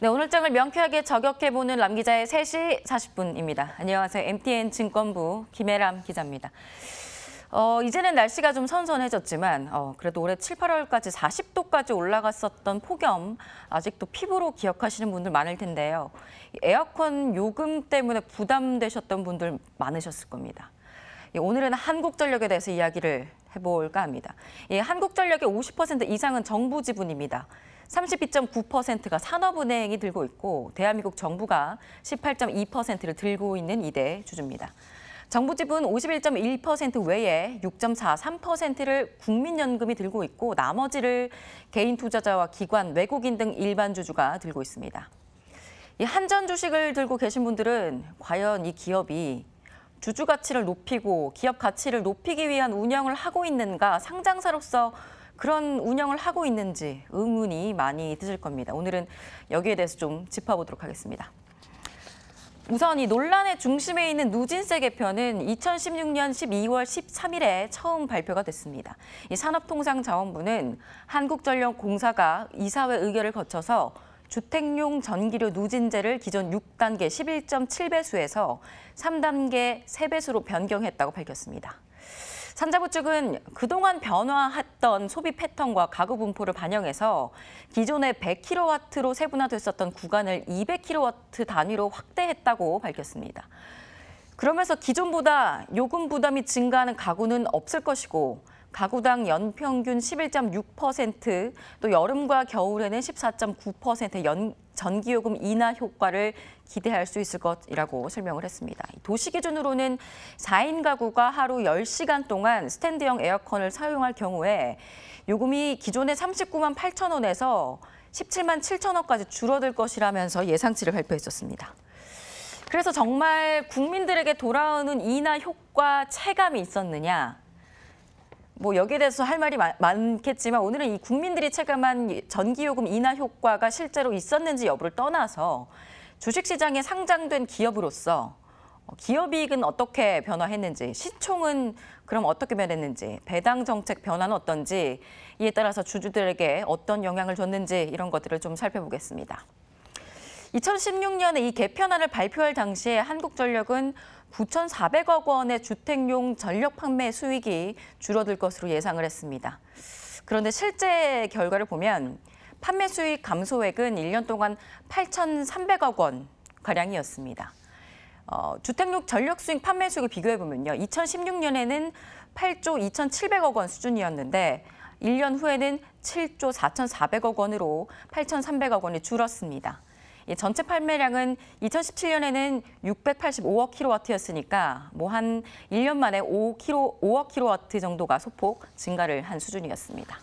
네, 오늘장을 명쾌하게 저격해보는 람 기자의 3시 40분입니다. 안녕하세요. MTN 증권부 김혜람 기자입니다. 이제는 날씨가 좀 선선해졌지만 그래도 올해 7, 8월까지 40도까지 올라갔었던 폭염 아직도 피부로 기억하시는 분들 많을 텐데요. 에어컨 요금 때문에 부담되셨던 분들 많으셨을 겁니다. 오늘은 한국전력에 대해서 이야기를 해볼까 합니다. 한국전력의 50% 이상은 정부 지분입니다. 32.9%가 산업은행이 들고 있고 대한민국 정부가 18.2%를 들고 있는 이대 주주입니다. 정부 지분 51.1% 외에 6.43%를 국민연금이 들고 있고 나머지를 개인 투자자와 기관, 외국인 등 일반 주주가 들고 있습니다. 이 한전 주식을 들고 계신 분들은 과연 이 기업이 주주 가치를 높이고 기업 가치를 높이기 위한 운영을 하고 있는가, 상장사로서 그런 운영을 하고 있는지 의문이 많이 드실 겁니다. 오늘은 여기에 대해서 좀 짚어보도록 하겠습니다. 우선 이 논란의 중심에 있는 누진세 개편은 2016년 12월 13일에 처음 발표가 됐습니다. 이 산업통상자원부는 한국전력공사가 이사회 의결을 거쳐서 주택용 전기료 누진제를 기존 6단계 11.7배수에서 3단계 3배수로 변경했다고 밝혔습니다. 산자부 측은 그동안 변화했던 소비 패턴과 가구 분포를 반영해서 기존의 100kW로 세분화됐었던 구간을 200kW 단위로 확대했다고 밝혔습니다. 그러면서 기존보다 요금 부담이 증가하는 가구는 없을 것이고 가구당 연평균 11.6%, 또 여름과 겨울에는 14.9%의 전기요금 인하 효과를 기대할 수 있을 것이라고 설명을 했습니다. 도시 기준으로는 4인 가구가 하루 10시간 동안 스탠드형 에어컨을 사용할 경우에 요금이 기존의 39만 8천 원에서 17만 7천 원까지 줄어들 것이라면서 예상치를 발표했었습니다. 그래서 정말 국민들에게 돌아오는 인하 효과 체감이 있었느냐? 여기에 대해서 할 말이 많겠지만 오늘은 이 국민들이 체감한 전기요금 인하 효과가 실제로 있었는지 여부를 떠나서 주식시장에 상장된 기업으로서 기업이익은 어떻게 변화했는지, 시총은 그럼 어떻게 변했는지, 배당 정책 변화는 어떤지, 이에 따라서 주주들에게 어떤 영향을 줬는지 이런 것들을 좀 살펴보겠습니다. 2016년에 이 개편안을 발표할 당시에 한국전력은 9,400억 원의 주택용 전력 판매 수익이 줄어들 것으로 예상을 했습니다. 그런데 실제 결과를 보면 판매 수익 감소액은 1년 동안 8,300억 원가량이었습니다. 주택용 전력 수익 판매 수익을 비교해보면요. 2016년에는 8조 2,700억 원 수준이었는데 1년 후에는 7조 4,400억 원으로 8,300억 원이 줄었습니다. 전체 판매량은 2017년에는 685억 킬로와트였으니까 한 1년 만에 5억 킬로와트 정도가 소폭 증가를 한 수준이었습니다.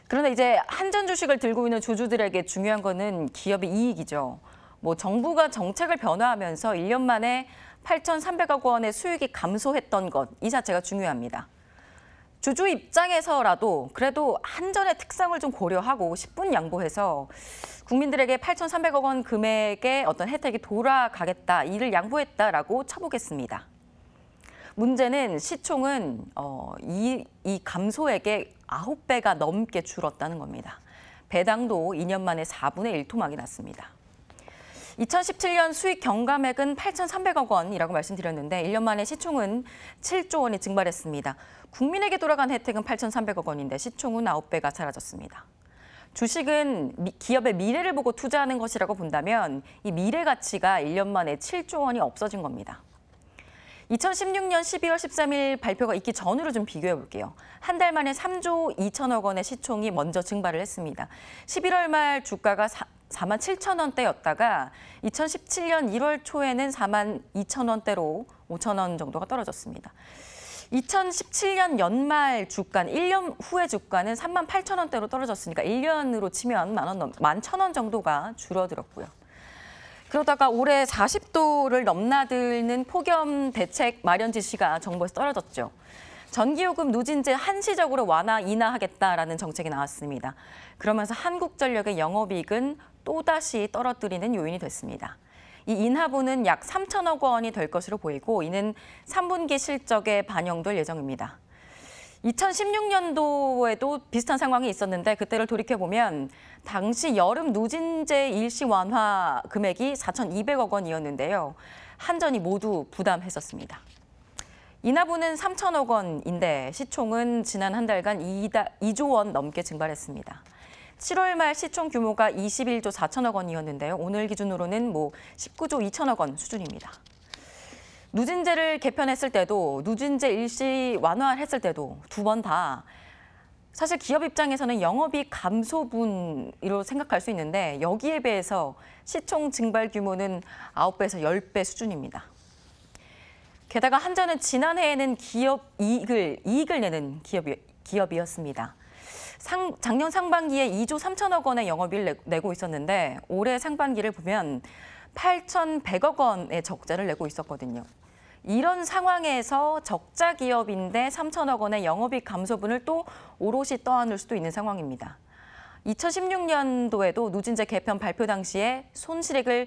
그런데 이제 한전 주식을 들고 있는 주주들에게 중요한 거는 기업의 이익이죠. 정부가 정책을 변화하면서 1년 만에 8,300억 원의 수익이 감소했던 것, 이 자체가 중요합니다. 주주 입장에서라도 그래도 한전의 특성을 좀 고려하고 10분 양보해서 국민들에게 8,300억 원 금액의 어떤 혜택이 돌아가겠다, 이를 양보했다라고 쳐보겠습니다. 문제는 시총은 이 감소액의 9배가 넘게 줄었다는 겁니다. 배당도 2년 만에 4분의 1 토막이 났습니다. 2017년 수익 경감액은 8,300억 원이라고 말씀드렸는데 1년 만에 시총은 7조 원이 증발했습니다. 국민에게 돌아간 혜택은 8,300억 원인데 시총은 9배가 사라졌습니다. 주식은 기업의 미래를 보고 투자하는 것이라고 본다면 이 미래 가치가 1년 만에 7조 원이 없어진 겁니다. 2016년 12월 13일 발표가 있기 전으로 좀 비교해 볼게요. 한 달 만에 3조 2천억 원의 시총이 먼저 증발을 했습니다. 11월 말 주가가 4만 7천 원대였다가 2017년 1월 초에는 4만 2천 원대로 5천 원 정도가 떨어졌습니다. 2017년 연말 주가는 1년 후의 주가는 3만 8천 원대로 떨어졌으니까 1년으로 치면 11,000원 정도가 줄어들었고요. 그러다가 올해 40도를 넘나드는 폭염 대책 마련 지시가 정부에서 떨어졌죠. 전기요금 누진제 한시적으로 인하하겠다라는 정책이 나왔습니다. 그러면서 한국전력의 영업이익은 또다시 떨어뜨리는 요인이 됐습니다. 이 인하분은 약 3천억 원이 될 것으로 보이고 이는 3분기 실적에 반영될 예정입니다. 2016년도에도 비슷한 상황이 있었는데 그때를 돌이켜보면 당시 여름 누진제 일시 완화 금액이 4,200억 원이었는데요. 한전이 모두 부담했었습니다. 인하분은 3천억 원인데 시총은 지난 한 달간 2조 원 넘게 증발했습니다. 7월 말 시총 규모가 21조 4천억 원이었는데요. 오늘 기준으로는 19조 2천억 원 수준입니다. 누진제를 개편했을 때도 누진제 일시 완화했을 때도 두 번 다 사실 기업 입장에서는 영업이익 감소분으로 생각할 수 있는데 여기에 비해서 시총 증발 규모는 9배에서 10배 수준입니다. 게다가 한전은 지난해에는 기업 이익을 내는 기업이었습니다. 작년 상반기에 2조 3천억 원의 영업이익을 내고 있었는데 올해 상반기를 보면 8,100억 원의 적자를 내고 있었거든요. 이런 상황에서 적자 기업인데 3천억 원의 영업이익 감소분을 또 오롯이 떠안을 수도 있는 상황입니다. 2016년도에도 누진제 개편 발표 당시에 손실액을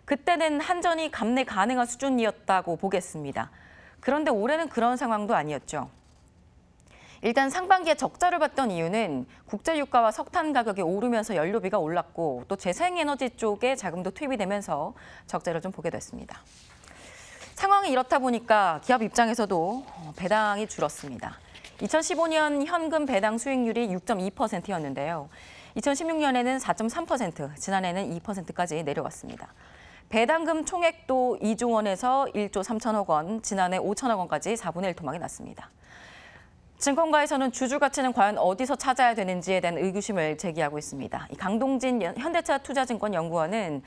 그때는 한전이 감내 가능한 수준이었다고 보겠습니다. 그런데 올해는 그런 상황도 아니었죠. 일단 상반기에 적자를 봤던 이유는 국제유가와 석탄 가격이 오르면서 연료비가 올랐고 또 재생에너지 쪽에 자금도 투입이 되면서 적자를 좀 보게 됐습니다. 상황이 이렇다 보니까 기업 입장에서도 배당이 줄었습니다. 2015년 현금 배당 수익률이 6.2%였는데요. 2016년에는 4.3%, 지난해는 2%까지 내려왔습니다. 배당금 총액도 2조 원에서 1조 3천억 원, 지난해 5천억 원까지 4분의 1 토막이 났습니다. 증권가에서는 주주 가치는 과연 어디서 찾아야 되는지에 대한 의구심을 제기하고 있습니다. 강동진 현대차 투자증권 연구원은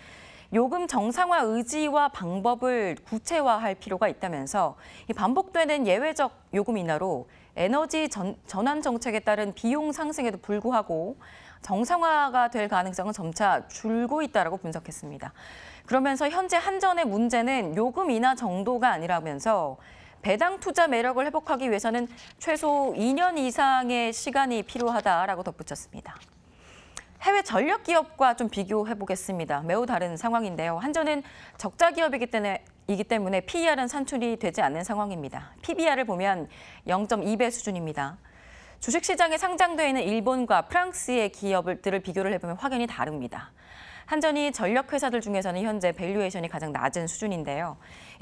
요금 정상화 의지와 방법을 구체화할 필요가 있다면서 반복되는 예외적 요금 인하로 에너지 전환 정책에 따른 비용 상승에도 불구하고 정상화가 될 가능성은 점차 줄고 있다고 분석했습니다. 그러면서 현재 한전의 문제는 요금 인하 정도가 아니라면서 배당 투자 매력을 회복하기 위해서는 최소 2년 이상의 시간이 필요하다라고 덧붙였습니다. 해외 전력 기업과 좀 비교해 보겠습니다. 매우 다른 상황인데요. 한전은 적자 기업이기 때문에 PER은 산출이 되지 않는 상황입니다. PBR을 보면 0.2배 수준입니다. 주식시장에 상장되어 있는 일본과 프랑스의 기업들을 비교를 해보면 확연히 다릅니다. 한전이 전력회사들 중에서는 현재 밸류에이션이 가장 낮은 수준인데요.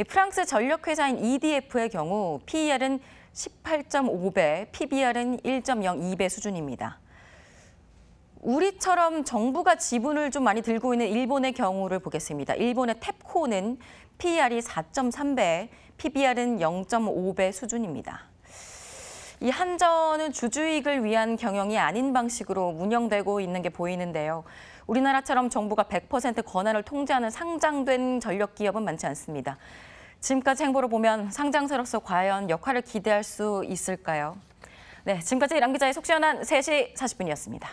프랑스 전력회사인 EDF의 경우 PER은 18.5배, PBR은 1.02배 수준입니다. 우리처럼 정부가 지분을 좀 많이 들고 있는 일본의 경우를 보겠습니다. 일본의 탭코는 PER이 4.3배, PBR은 0.5배 수준입니다. 이 한전은 주주이익을 위한 경영이 아닌 방식으로 운영되고 있는 게 보이는데요. 우리나라처럼 정부가 100% 권한을 통제하는 상장된 전력기업은 많지 않습니다. 지금까지 행보를 보면 상장사로서 과연 역할을 기대할 수 있을까요? 네, 지금까지 람 기자의 속 시원한 3시 40분이었습니다.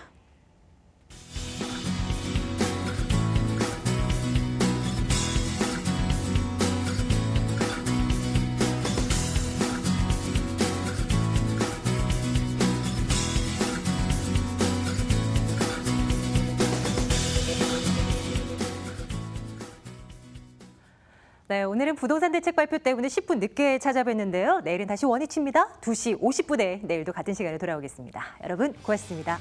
네, 오늘은 부동산 대책 발표 때문에 10분 늦게 찾아뵀는데요. 내일은 다시 원위치입니다. 2시 50분에 내일도 같은 시간에 돌아오겠습니다. 여러분 고맙습니다.